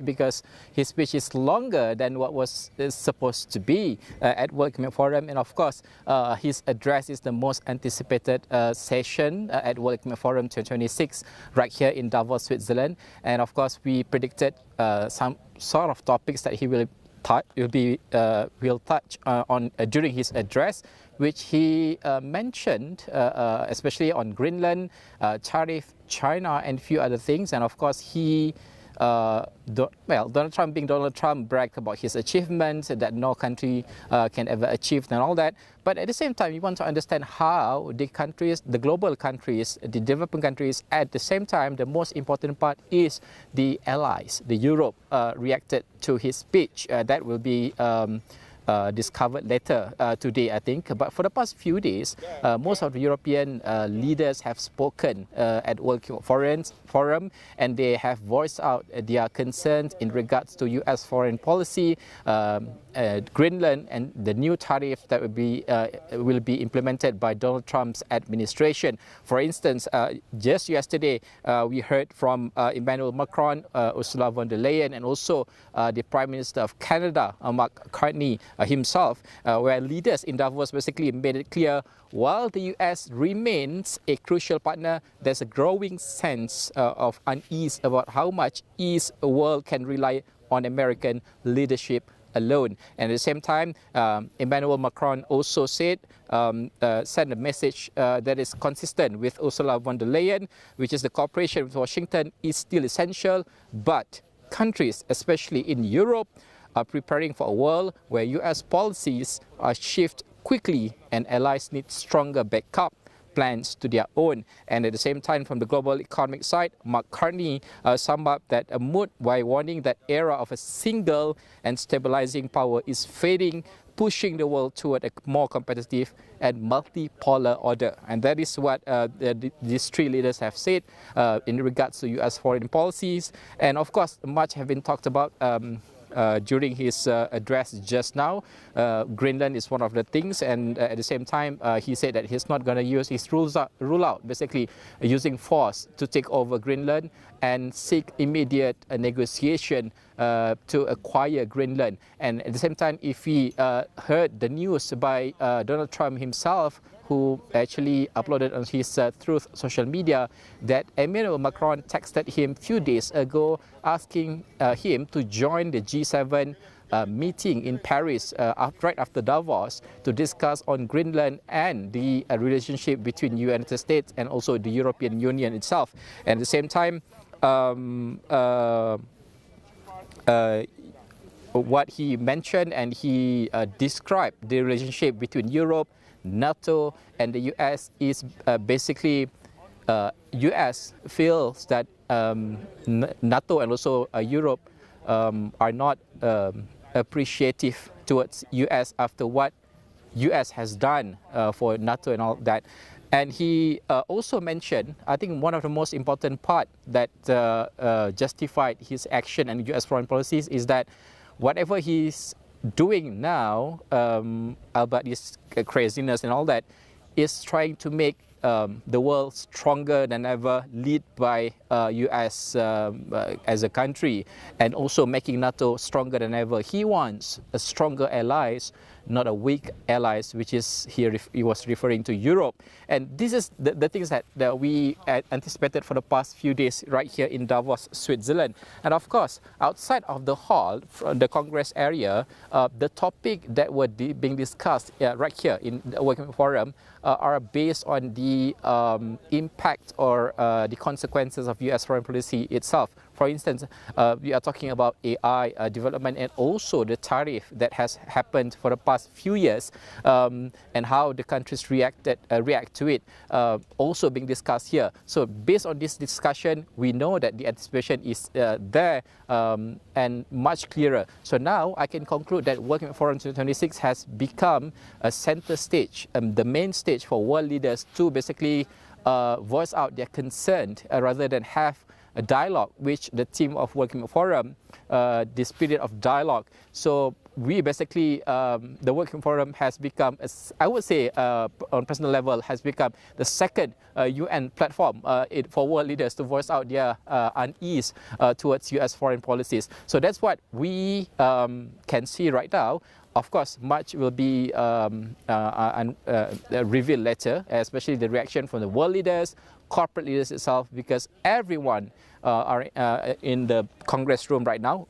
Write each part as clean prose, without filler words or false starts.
because his speech is longer than what was supposed to be at World Economic Forum, and of course his address is the most anticipated session at World Economic Forum 2026 right here in Davos, Switzerland. And of course we predicted some sort of topics that he will touch on during his address, which he mentioned especially on Greenland, tariff, China, and a few other things. And of course he Donald Trump, being Donald Trump, bragged about his achievements that no country can ever achieve and all that. But at the same time, you want to understand how the countries, the global countries, the developing countries, at the same time, the most important part is the allies, the Europe reacted to his speech. That will be discovered later today, I think. But for the past few days, most of the European leaders have spoken at World Economic Forum, and they have voiced out their concerns in regards to U.S. foreign policy, Greenland, and the new tariff that will be implemented by Donald Trump's administration. For instance, just yesterday, we heard from Emmanuel Macron, Ursula von der Leyen, and also the Prime Minister of Canada, Mark Carney, himself, where leaders in Davos basically made it clear, while the US remains a crucial partner, there's a growing sense of unease about how much ease a world can rely on American leadership alone. And at the same time, Emmanuel Macron also said, sent a message that is consistent with Ursula von der Leyen, which is the cooperation with Washington is still essential, but countries, especially in Europe, are preparing for a world where US policies are shift quickly and allies need stronger backup plans to their own. And at the same time, from the global economic side, Mark Carney summed up that a mood by warning that era of a single and stabilizing power is fading, pushing the world toward a more competitive and multipolar order. And that is what these three leaders have said in regards to US foreign policies. And of course, much have been talked about during his address just now. Greenland is one of the things, and at the same time he said that he's not going to use his rule out basically using force to take over Greenland and seek immediate negotiation to acquire Greenland. And at the same time, if we heard the news by Donald Trump himself, who actually uploaded on his Truth social media that Emmanuel Macron texted him a few days ago asking him to join the G7 meeting in Paris right after Davos to discuss on Greenland and the relationship between the United States and also the European Union itself. And at the same time, what he mentioned, and he described the relationship between Europe, NATO, and the US is basically US feels that NATO and also Europe are not appreciative towards US after what US has done for NATO and all that. And he also mentioned, I think one of the most important part that justified his action and US foreign policies is that whatever he's doing now, about his craziness and all that, is trying to make the world stronger than ever, led by US as a country, and also making NATO stronger than ever. He wants a stronger allies, not a weak allies, which is here he was referring to Europe. And this is the things that we anticipated for the past few days right here in Davos, Switzerland. And of course, outside of the hall, from the Congress area, the topic that were being discussed right here in the World Economic Forum are based on the impact or the consequences of US foreign policy itself. For instance, we are talking about AI development and also the tariff that has happened for the past few years, and how the countries react to it, also being discussed here. So based on this discussion, we know that the anticipation is there and much clearer. So now I can conclude that World Economic Forum 2026 has become a center stage, the main stage for world leaders to basically voice out their concern rather than have a dialogue, which the theme of World Economic Forum, the spirit of dialogue. So we basically, the Working Forum has become, I would say, on personal level, has become the second UN platform for world leaders to voice out their unease towards US foreign policies. So that's what we can see right now. Of course, much will be revealed later, especially the reaction from the world leaders, corporate leaders itself, because everyone are in the Congress room right now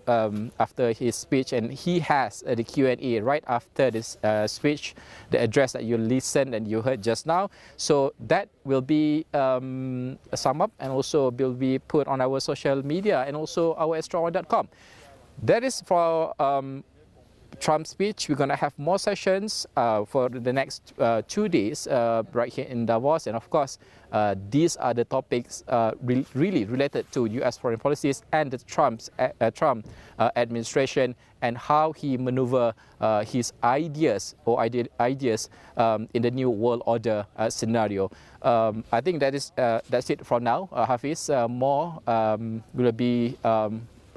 after his speech, and he has the Q&A right after this speech, the address that you listened and you heard just now. So that will be summed up and also will be put on our social media and also our Astro.com. That is for Trump's speech. We're going to have more sessions for the next 2 days right here in Davos, and of course these are the topics really related to US foreign policies and the Trump administration and how he maneuver his ideas in the new world order scenario. I think that's it for now. Hafiz, more will be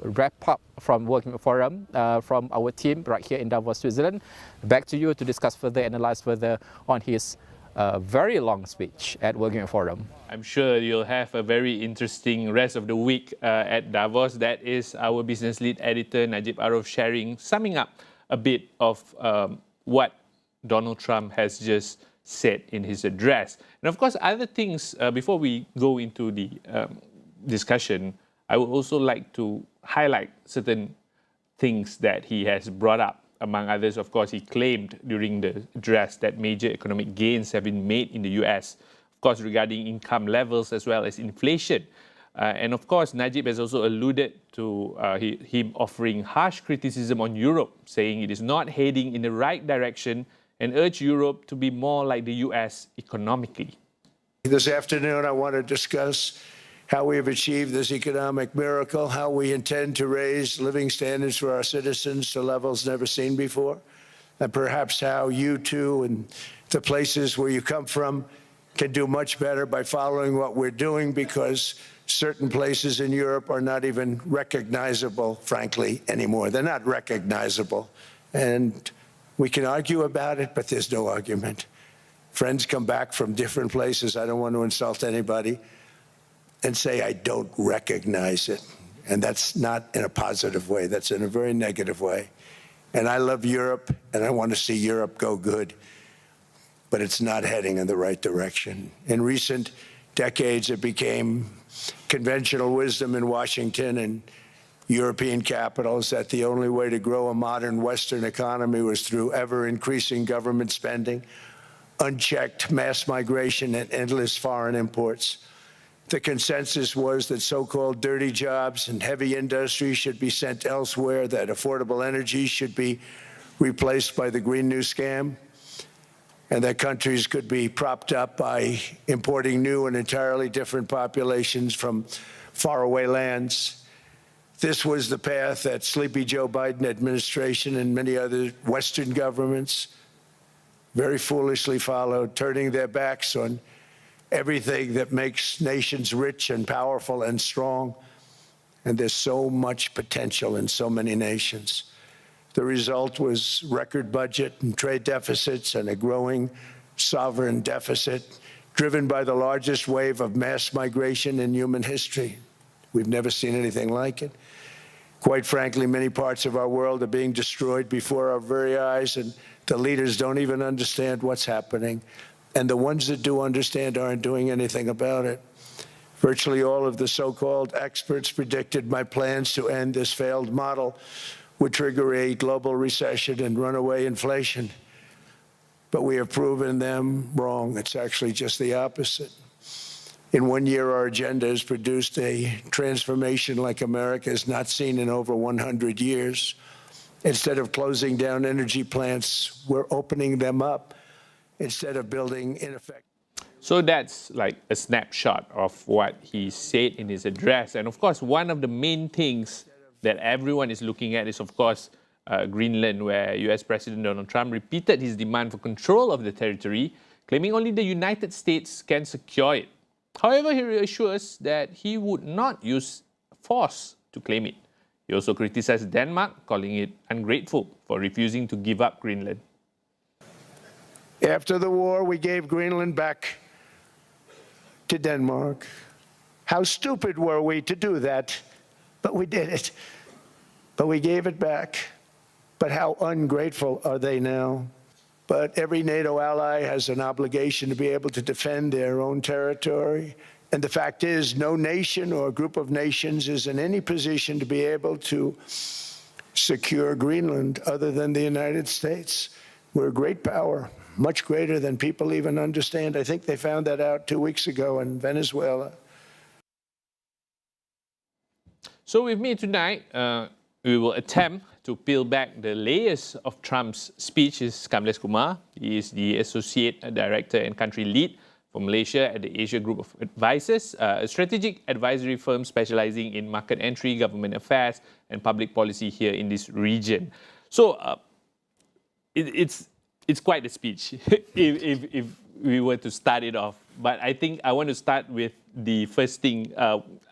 wrap up from Working Forum from our team right here in Davos, Switzerland. Back to you to discuss further, analyze further on his very long speech at Working Forum. I'm sure you'll have a very interesting rest of the week at Davos. That is our business lead editor Najib Arif summing up a bit of what Donald Trump has just said in his address. And of course, other things, before we go into the discussion, I would also like to highlight certain things that he has brought up. Among others, of course, he claimed during the address that major economic gains have been made in the US, of course, regarding income levels as well as inflation. And of course, Najib has also alluded to him offering harsh criticism on Europe, saying it is not heading in the right direction and urged Europe to be more like the US economically. This afternoon, I want to discuss how we have achieved this economic miracle, how we intend to raise living standards for our citizens to levels never seen before, and perhaps how you too and the places where you come from can do much better by following what we're doing, because certain places in Europe are not even recognizable, frankly, anymore. They're not recognizable. And we can argue about it, but there's no argument. Friends come back from different places. I don't want to insult anybody and say I don't recognize it. And that's not in a positive way. That's in a very negative way. And I love Europe, and I want to see Europe go good, but it's not heading in the right direction. In recent decades, it became conventional wisdom in Washington and European capitals that the only way to grow a modern Western economy was through ever-increasing government spending, unchecked mass migration, and endless foreign imports. The consensus was that so-called dirty jobs and heavy industry should be sent elsewhere, that affordable energy should be replaced by the Green New Scam, and that countries could be propped up by importing new and entirely different populations from faraway lands. This was the path that sleepy Joe Biden administration and many other Western governments very foolishly followed, turning their backs on everything that makes nations rich and powerful and strong. And there's so much potential in so many nations. The result was record budget and trade deficits and a growing sovereign deficit driven by the largest wave of mass migration in human history. We've never seen anything like it. Quite frankly, many parts of our world are being destroyed before our very eyes, and the leaders don't even understand what's happening. And the ones that do understand aren't doing anything about it. Virtually all of the so-called experts predicted my plans to end this failed model would trigger a global recession and runaway inflation. But we have proven them wrong. It's actually just the opposite. In 1 year, our agenda has produced a transformation like America has not seen in over 100 years. Instead of closing down energy plants, we're opening them up. Instead of building ineffective. So that's like a snapshot of what he said in his address. And of course, one of the main things that everyone is looking at is, of course, Greenland, where US President Donald Trump repeated his demand for control of the territory, claiming only the United States can secure it. However, he reassures that he would not use force to claim it. He also criticized Denmark, calling it ungrateful for refusing to give up Greenland. After the war, we gave Greenland back to Denmark. How stupid were we to do that? But we did it. But we gave it back. But how ungrateful are they now? But every NATO ally has an obligation to be able to defend their own territory. And the fact is, no nation or group of nations is in any position to be able to secure Greenland other than the United States. We're a great power, much greater than people even understand. I think they found that out 2 weeks ago in Venezuela. So with me tonight, we will attempt to peel back the layers of Trump's speech. Is Kamlesh Kumar. He is the Associate Director and Country Lead for Malaysia at the Asia Group of Advisors, a strategic advisory firm specializing in market entry, government affairs, and public policy here in this region. So it's quite a speech if we were to start it off. But I think I want to start with the first thing.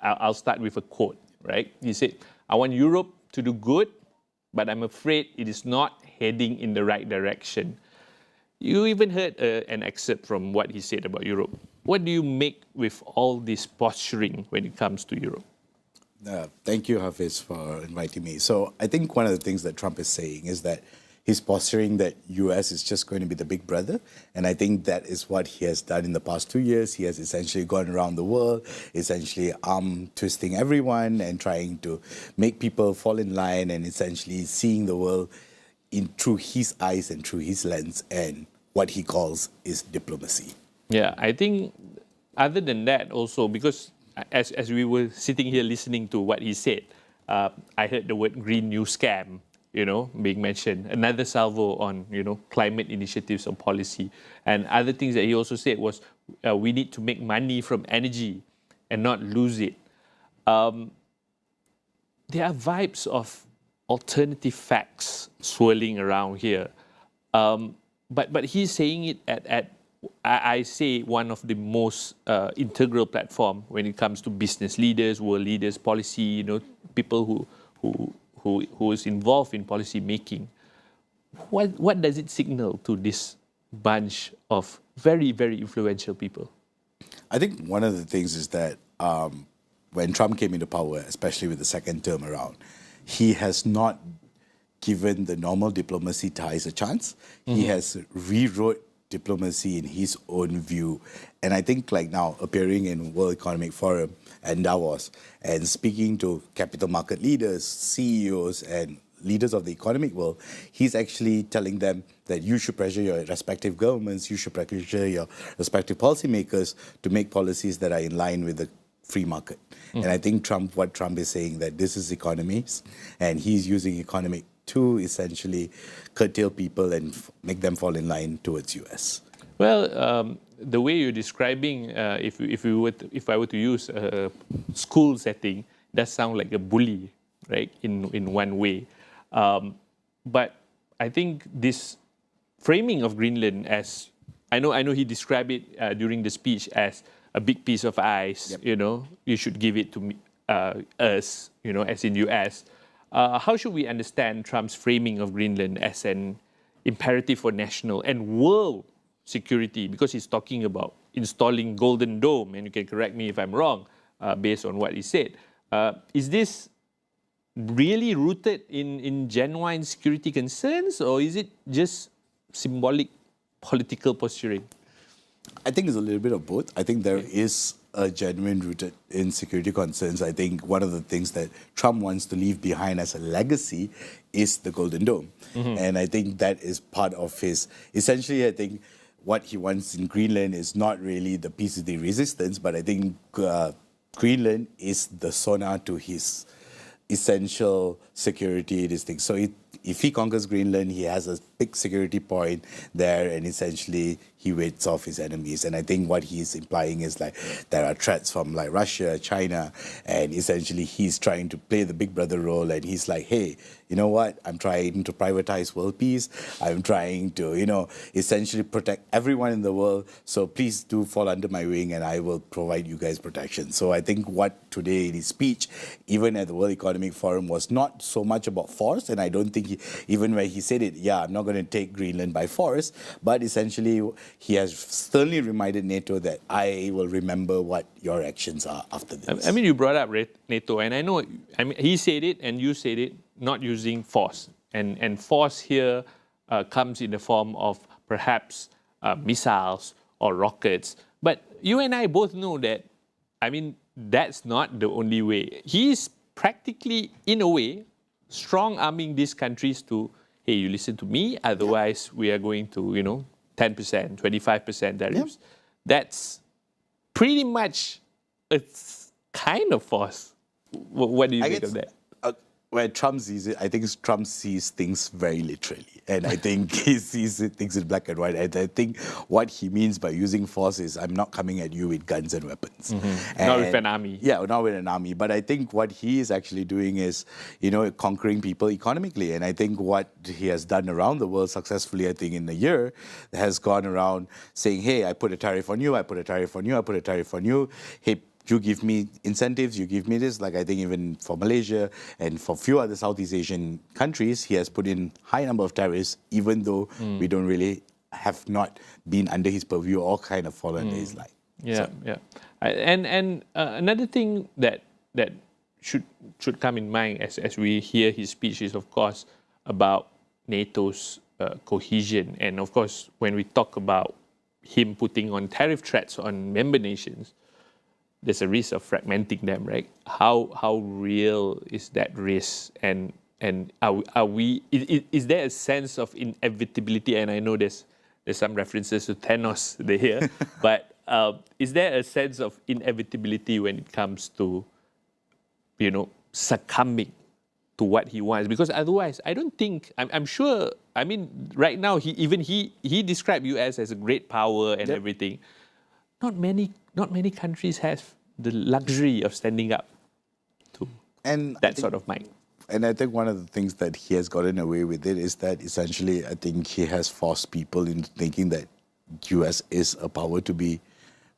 I'll start with a quote, right? He said, "I want Europe to do good, but I'm afraid it is not heading in the right direction." You even heard an excerpt from what he said about Europe. What do you make with all this posturing when it comes to Europe? Thank you, Hafiz, for inviting me. So I think one of the things that Trump is saying is that he's posturing that US is just going to be the big brother. And I think that is what he has done in the past 2 years. He has essentially gone around the world, essentially arm twisting everyone and trying to make people fall in line and essentially seeing the world through his eyes and through his lens, and what he calls is diplomacy. Yeah, I think other than that also, because as we were sitting here listening to what he said, I heard the word Green New Scam, being mentioned. Another salvo on, climate initiatives or policy. And other things that he also said was, we need to make money from energy and not lose it. There are vibes of alternative facts swirling around here. But he's saying it at I say, one of the most integral platform when it comes to business leaders, world leaders, policy, people who is involved in policy making. What does it signal to this bunch of very, very influential people? I think one of the things is that when Trump came into power, especially with the second term around, he has not given the normal diplomacy ties a chance. Mm-hmm. He has rewrote diplomacy in his own view. And I think like now, appearing in World Economic Forum and Davos and speaking to capital market leaders, CEOs, and leaders of the economic world, he's actually telling them that you should pressure your respective governments, you should pressure your respective policymakers to make policies that are in line with the free market. And I think what Trump is saying, that this is economies, and he's using economic to essentially curtail people and make them fall in line towards US. Well, the way you're describing, if I were to use a school setting, does sound like a bully, right? In one way, but I think this framing of Greenland as I know he described it during the speech as a big piece of ice. Yep. You should give it to us, as in US. How should we understand Trump's framing of Greenland as an imperative for national and world security? Because he's talking about installing Golden Dome, and you can correct me if I'm wrong, based on what he said. Is this really rooted in genuine security concerns, or is it just symbolic political posturing? I think it's a little bit of both. I think there is a genuine rooted in security concerns. I think one of the things that Trump wants to leave behind as a legacy is the Golden Dome. Mm-hmm. And I think that is part of his, essentially, I think what he wants in Greenland is not really the peace of the resistance, but I think Greenland is the sonar to his essential security, these things. So if he conquers Greenland, he has a big security point there, and essentially he waits off his enemies. And I think what he's implying is like there are threats from like Russia, China, and essentially he's trying to play the big brother role. And he's like, hey, you know what? I'm trying to privatize world peace. I'm trying to, essentially protect everyone in the world. So please do fall under my wing, and I will provide you guys protection. So I think what today in his speech, even at the World Economic Forum, was not so much about force. And I don't think even where he said it, yeah, I'm not going to take Greenland by force, but essentially he has sternly reminded NATO that I will remember what your actions are after this. I mean, you brought up NATO, and I know, he said it and you said it, not using force. And force here comes in the form of perhaps missiles or rockets. But you and I both know that, that's not the only way. He is practically, in a way, strong-arming these countries to, hey, you listen to me, otherwise we are going to, 10%, 25% tariffs. Yep. That's pretty much a kind of force. What do you think of that? Where Trump sees it, I think Trump sees things very literally. And I think he sees things in black and white. And I think what he means by using force is, I'm not coming at you with guns and weapons. Mm-hmm. Not with an army. Yeah, not with an army. But I think what he is actually doing is, conquering people economically. And I think what he has done around the world successfully, I think in a year, has gone around saying, hey, I put a tariff on you, I put a tariff on you, I put a tariff on you. Hey, you give me incentives, you give me this. Like I think even for Malaysia and for a few other Southeast Asian countries, he has put in high number of tariffs, even though we don't really have not been under his purview or kind of fallen under his light. Yeah, so. Yeah. And another thing that should come in mind as we hear his speech is, of course, about NATO's cohesion. And of course, when we talk about him putting on tariff threats on member nations, there's a risk of fragmenting them, right? How real is that risk? And are we? Is there a sense of inevitability? And I know there's some references to Thanos here, but is there a sense of inevitability when it comes to, succumbing to what he wants? Because otherwise, I don't think, I'm sure, right now, he described US as a great power and everything. Not many countries have the luxury of standing up to that sort of mind. And I think one of the things that he has gotten away with it is that essentially I think he has forced people into thinking that US is a power to be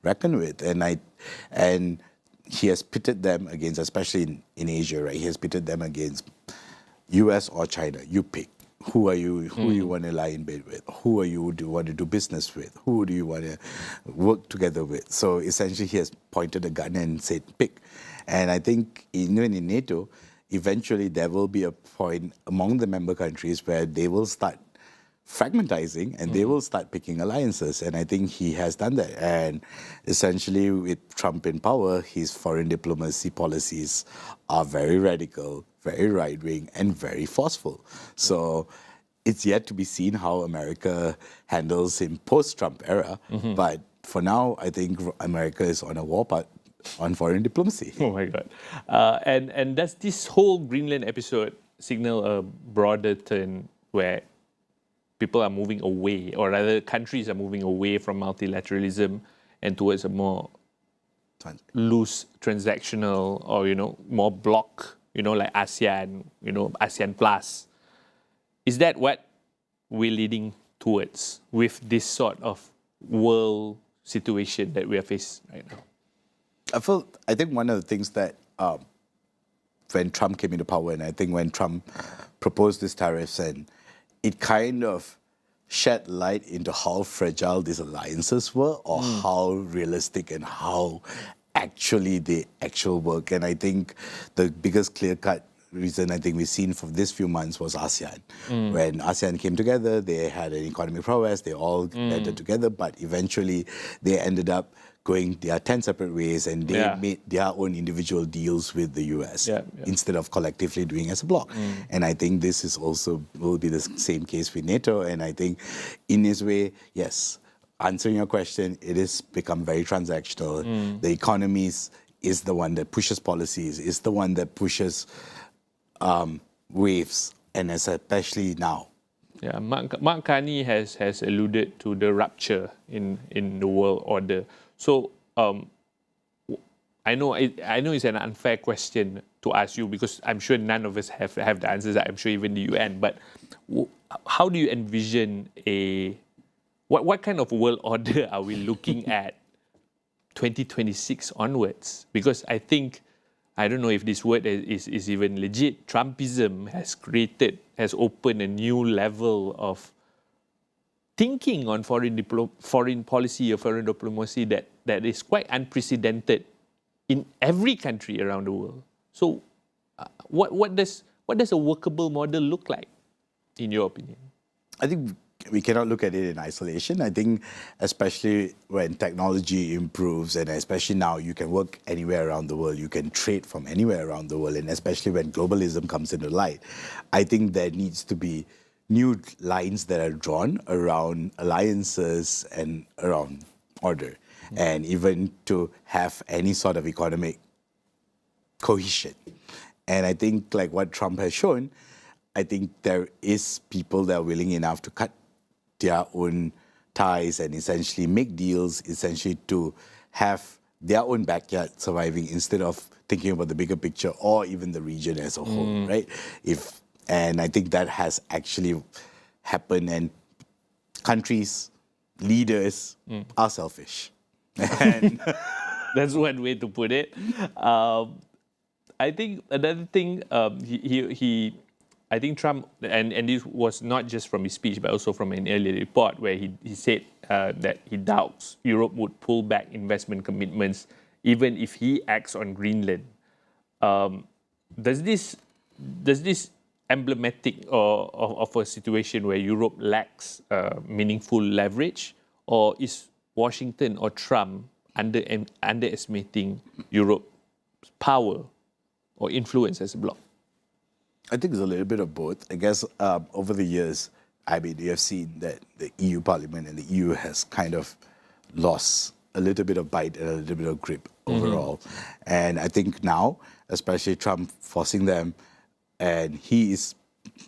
reckoned with. And he has pitted them against, especially in Asia, right? He has pitted them against US or China. You pick. Who are you? Who you want to lie in bed with? Who are you? Do you want to do business with? Who do you want to work together with? So essentially, he has pointed a gun and said, "Pick." And I think even in NATO, eventually there will be a point among the member countries where they will start fragmentizing and they will start picking alliances. And I think he has done that. And essentially, with Trump in power, his foreign diplomacy policies are very radical, very right-wing, and very forceful. So it's yet to be seen how America handles him post-Trump era. But for now, I think America is on a warpath on foreign diplomacy. Oh my God. And does this whole Greenland episode signal a broader turn where people are moving away, or rather countries are moving away from multilateralism and towards a more loose, transactional, or, more bloc, like ASEAN, ASEAN Plus? Is that what we're leading towards with this sort of world situation that we are facing right now? I think one of the things that when Trump came into power, and I think when Trump proposed these tariffs, and it kind of shed light into how fragile these alliances were, or how realistic and how actually they work. And I think the biggest clear-cut reason I think we've seen for this few months was ASEAN. When ASEAN came together, they had an economic prowess, they all ended together, but eventually they ended up going their 10 separate ways, and they made their own individual deals with the US instead of collectively doing as a bloc. And I think this is also will be the same case with NATO. And I think in this way, yes, answering your question, it has become very transactional. The economies is the one that pushes policies, is the one that pushes waves and especially now. Yeah, Mark Carney has alluded to the rupture in the world order. So I know it's an unfair question to ask you because I'm sure none of us have the answers. I'm sure even the UN. But how do you envision what kind of world order are we looking at 2026 onwards? Because I think, I don't know if this word is even legit, Trumpism has opened a new level of thinking on foreign policy or foreign diplomacy that is quite unprecedented in every country around the world. So what does a workable model look like, in your opinion? I think we cannot look at it in isolation. I think especially when technology improves, and especially now you can work anywhere around the world, you can trade from anywhere around the world, and especially when globalism comes into light, I think there needs to be new lines that are drawn around alliances and around order, and even to have any sort of economic cohesion. And I think like what Trump has shown, I think there is people that are willing enough to cut their own ties and essentially make deals, essentially to have their own backyard surviving instead of thinking about the bigger picture or even the region as a whole, right? And I think that has actually happened, and countries, leaders are selfish. And that's one way to put it. I think another thing, I think Trump, and this was not just from his speech, but also from an earlier report where he said that he doubts Europe would pull back investment commitments even if he acts on Greenland. Does this emblematic of a situation where Europe lacks meaningful leverage, or is Washington or Trump underestimating Europe's power or influence as a bloc? I think it's a little bit of both. I guess over the years, I mean, you have seen that the EU Parliament and the EU has kind of lost a little bit of bite and a little bit of grip overall. And I think now, especially Trump forcing them, and he is,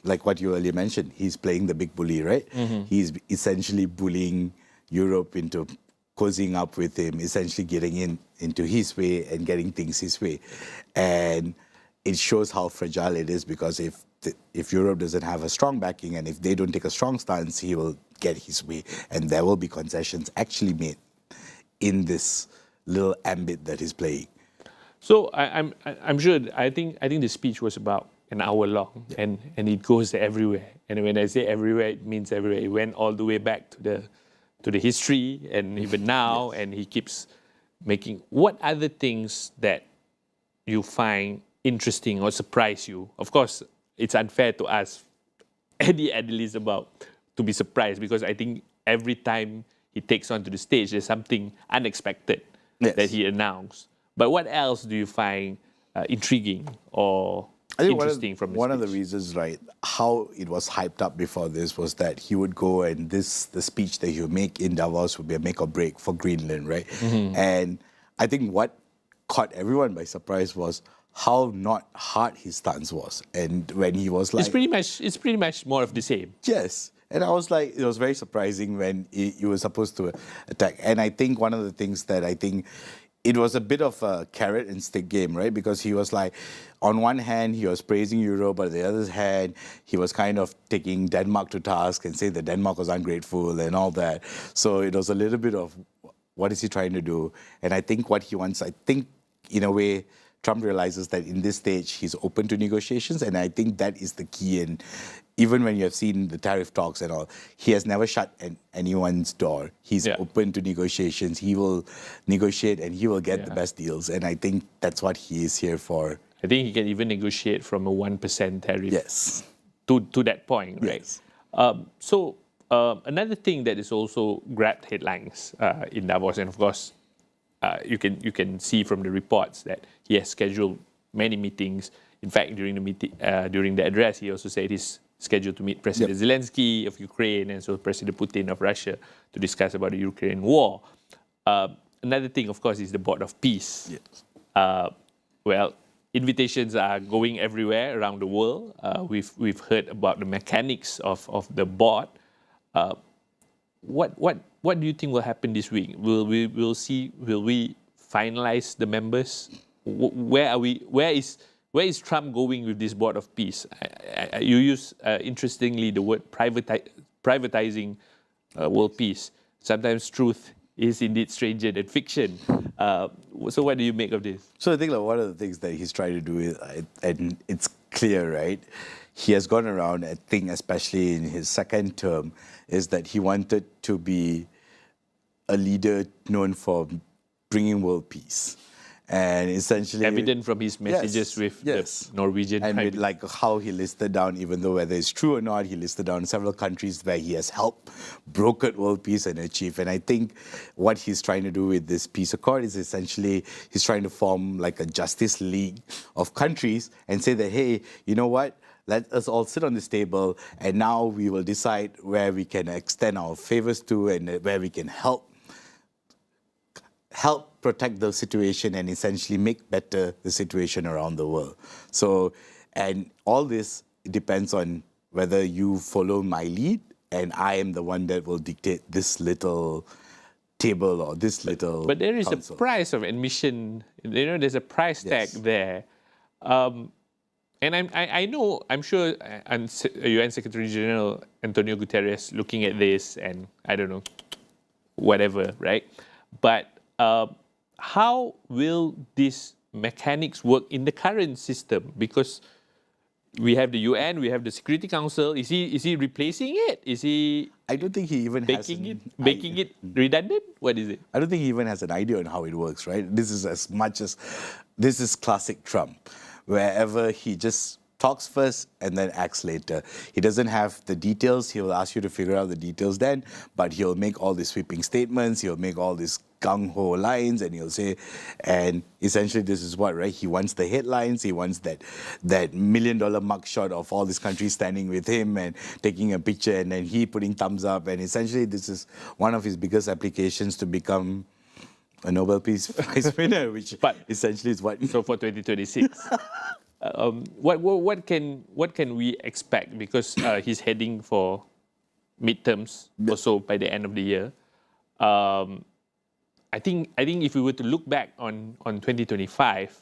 like what you earlier mentioned, he's playing the big bully, right? He's essentially bullying Europe into cozying up with him, essentially getting into his way and getting things his way. And it shows how fragile it is, because if Europe doesn't have a strong backing and if they don't take a strong stance, he will get his way, and there will be concessions actually made in this little ambit that he's playing. So I'm sure. I think the speech was about an hour long, and it goes everywhere. And when I say everywhere, it means everywhere. It went all the way back to the history, and even now, and he keeps making. What other things that you find interesting or surprise you? Of course, it's unfair to ask any analyst to be surprised, because I think every time he takes onto the stage, there's something unexpected that he announced. But what else do you find intriguing or interesting from the speech? One of the reasons, right, how it was hyped up before this was that he would go and the speech that he would make in Davos would be a make or break for Greenland, right? And I think what caught everyone by surprise was how not hard his stance was. And when he was like... It's pretty much more of the same. Yes. And I was like, it was very surprising when he was supposed to attack. And I think one of the things that I think, it was a bit of a carrot and stick game, right? Because he was like, on one hand, he was praising Europe, but on the other hand, he was kind of taking Denmark to task and saying that Denmark was ungrateful and all that. So it was a little bit of, what is he trying to do? And I think what he wants, in a way, Trump realizes that in this stage, he's open to negotiations, and I think that is the key. And even when you have seen the tariff talks and all, he has never shut anyone's door. He's open to negotiations. He will negotiate, and he will get the best deals. And I think that's what he is here for. I think he can even negotiate from a 1% tariff. Yes. To that point, right? Yes. So another thing that is also grabbed headlines in Davos, and of course, you can see from the reports that he has scheduled many meetings. In fact, during the address, he also said he's scheduled to meet President Zelensky of Ukraine and so President Putin of Russia to discuss about the Ukraine war. Another thing, of course, is the Board of Peace. Yes. Well, invitations are going everywhere around the world. We've heard about the mechanics of the board. What do you think will happen this week? Will we finalize the members? Where is Trump going with this board of peace? You use interestingly the word privatizing world peace. Sometimes truth is indeed stranger than fiction. So what do you make of this? So I think like one of the things that he's trying to do is, and it's clear, right? He has gone around, I think, especially in his second term, is that he wanted to be a leader known for bringing world peace. And essentially... Evident from his messages with the Norwegian and with like how he listed down, even though whether it's true or not, he listed down several countries where he has helped brokered world peace and achieved. And I think what he's trying to do with this peace accord is essentially he's trying to form like a justice league of countries and say that, hey, you know what? Let us all sit on this table and now we will decide where we can extend our favors to and where we can help protect the situation and essentially make better the situation around the world. So, and all this depends on whether you follow my lead and I am the one that will dictate this little table or this little But there is council. a price of admission. You know, there's a price tag there. And I'm sure UN Secretary General Antonio Guterres looking at this and I don't know, whatever, right? But how will these mechanics work in the current system? Because we have the UN, we have the Security Council. Is he replacing it? Is he? I don't think he even making it redundant. What is it? I don't think he even has an idea on how it works. Right? This is classic Trump. Wherever he just talks first and then acts later. He doesn't have the details. He'll ask you to figure out the details then, but he'll make all these sweeping statements. He'll make all these gung-ho lines and he'll say, and essentially this is what, right? He wants the headlines. He wants that $1 million mugshot of all these countries standing with him and taking a picture and then he putting thumbs up. And essentially this is one of his biggest applications to become a Nobel Peace Prize winner, which essentially is what... So for 2026. What can we expect? Because he's heading for midterms also by the end of the year. I think if we were to look back on 2025,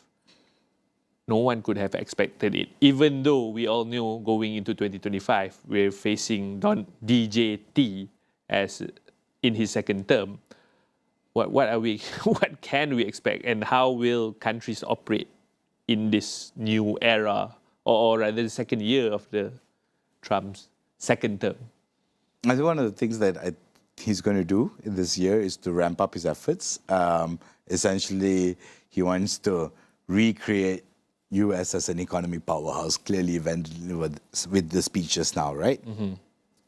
no one could have expected it. Even though we all knew going into 2025, we're facing DJT as in his second term. What can we expect, and how will countries operate in this new era, or rather the second year of Trump's second term? I think one of the things that he's going to do in this year is to ramp up his efforts. Essentially, he wants to recreate U.S. as an economic powerhouse, clearly with the speech just now, right? Mm-hmm.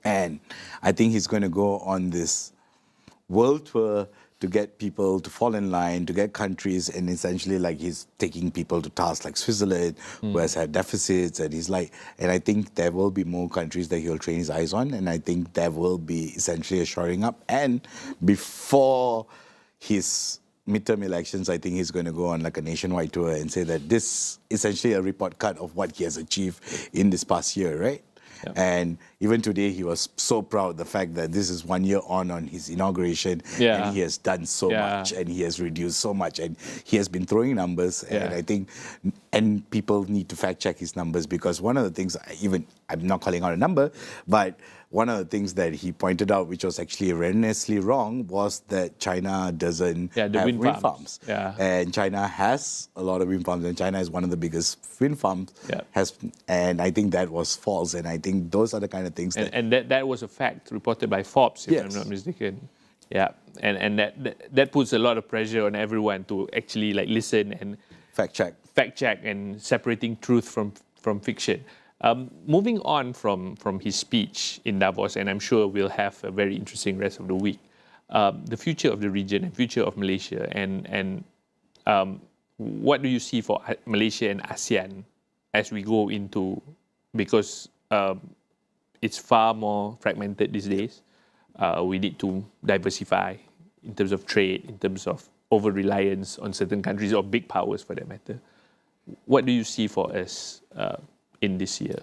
And I think he's going to go on this world tour to get people to fall in line, to get countries, and essentially like he's taking people to task like Switzerland, who has had deficits, and he's like, and I think there will be more countries that he'll train his eyes on, and I think there will be essentially a shoring up. And before his midterm elections, I think he's going to go on like a nationwide tour and say that this essentially a report card of what he has achieved in this past year, right? Yeah. And even today, he was so proud of the fact that this is 1 year on his inauguration, and he has done so much, and he has reduced so much, and he has been throwing numbers. And I think, and people need to fact check his numbers, because one of the things, I'm not calling out a number, but one of the things that he pointed out, which was actually erroneously wrong, was that China doesn't have wind farms. Yeah. And China has a lot of wind farms, and China is one of the biggest wind farms. Yeah. And I think that was false, and I think those are the kind of things and that was a fact reported by Forbes, if I'm not mistaken. Yeah, and that puts a lot of pressure on everyone to actually like listen and fact check and separating truth from fiction. Moving on from his speech in Davos, and I'm sure we'll have a very interesting rest of the week, the future of the region and future of Malaysia, and what do you see for Malaysia and ASEAN as we go into, because it's far more fragmented these days. We need to diversify in terms of trade, in terms of over-reliance on certain countries or big powers for that matter. what do you see for us in this year?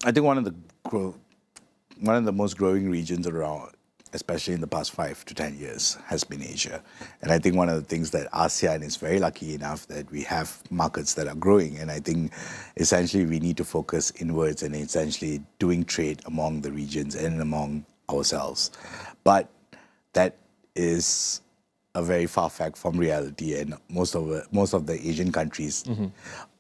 I think one of the most growing regions around, especially in the past 5 to 10 years, has been Asia. And I think one of the things that ASEAN is very lucky enough that we have markets that are growing. And I think essentially we need to focus inwards and essentially doing trade among the regions and among ourselves. But that is a very far fact from reality, and most of the Asian countries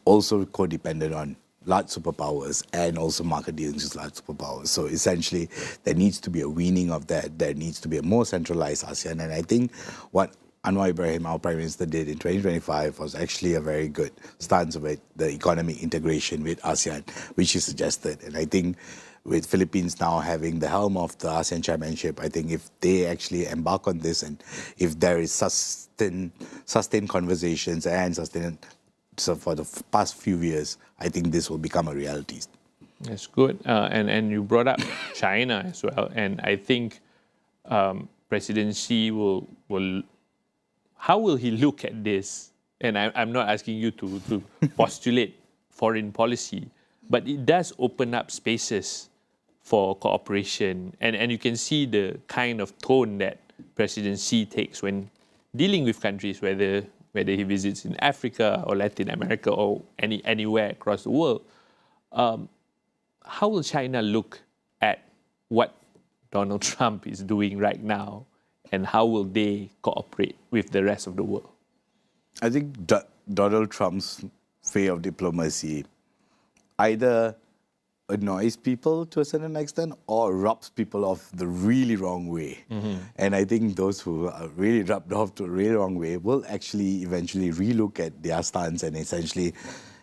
also codependent on large superpowers and also market dealings with large superpowers. So essentially, there needs to be a weaning of that. There needs to be a more centralized ASEAN. And I think what Anwar Ibrahim, our Prime Minister, did in 2025 was actually a very good stance of it, the economic integration with ASEAN, which he suggested. And I think with Philippines now having the helm of the ASEAN chairmanship, I think if they actually embark on this and if there is sustained conversations and so for the past few years, I think this will become a reality. That's good. And you brought up China as well. And I think President Xi will how will he look at this? And I'm not asking you to postulate foreign policy, but it does open up spaces for cooperation. And you can see the kind of tone that President Xi takes when dealing with countries, whether he visits in Africa or Latin America or anywhere across the world. How will China look at what Donald Trump is doing right now, and how will they cooperate with the rest of the world? I think Donald Trump's way of diplomacy either annoys people to a certain extent or rubs people off the really wrong way. And I think those who are really rubbed off to a really wrong way will actually eventually relook at their stance, and essentially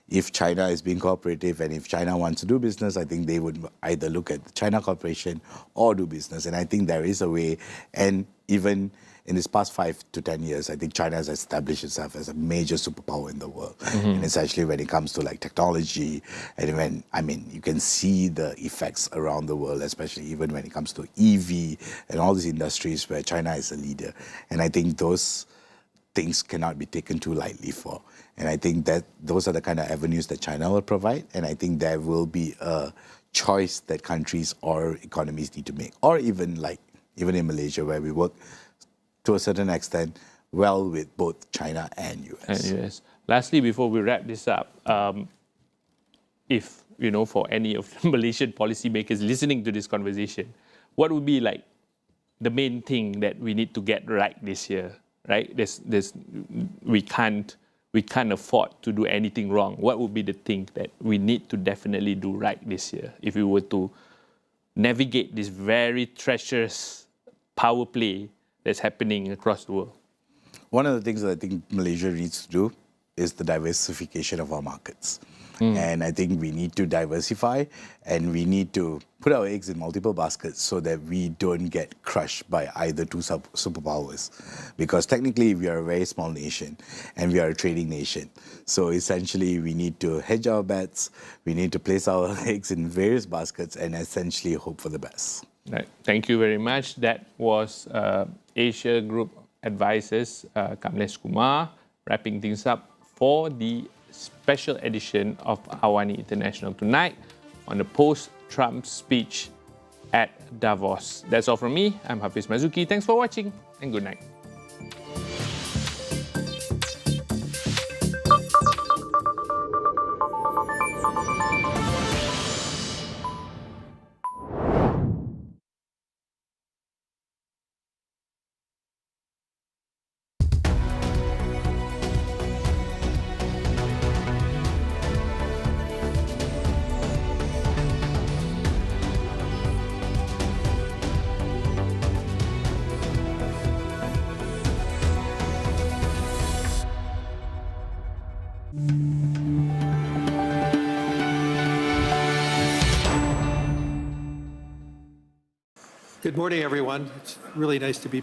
if China is being cooperative and if China wants to do business, I think they would either look at the China Corporation or do business. And I think there is a way, and even in this past 5 to 10 years, I think China has established itself as a major superpower in the world. And essentially when it comes to like technology, and you can see the effects around the world, especially even when it comes to EV and all these industries where China is a leader. And I think those things cannot be taken too lightly for. And I think that those are the kind of avenues that China will provide. And I think there will be a choice that countries or economies need to make, or even in Malaysia, where we work to a certain extent well with both China and US. Lastly, before we wrap this up, if, for any of the Malaysian policymakers listening to this conversation, what would be like the main thing that we need to get right this year, right? We can't afford to do anything wrong. What would be the thing that we need to definitely do right this year if we were to navigate this very treacherous power play that's happening across the world? One of the things that I think Malaysia needs to do is the diversification of our markets. And I think we need to diversify, and we need to put our eggs in multiple baskets so that we don't get crushed by either two superpowers. Because technically we are a very small nation and we are a trading nation. So essentially we need to hedge our bets, we need to place our eggs in various baskets and essentially hope for the best. Right. Thank you very much. That was Asia Group Advisors Kamlesh Kumar wrapping things up for the special edition of AWANI International tonight on the post-Trump speech at Davos. That's all from me. I'm Hafiz Marzukhi. Thanks for watching and good night. Good morning, everyone. It's really nice to be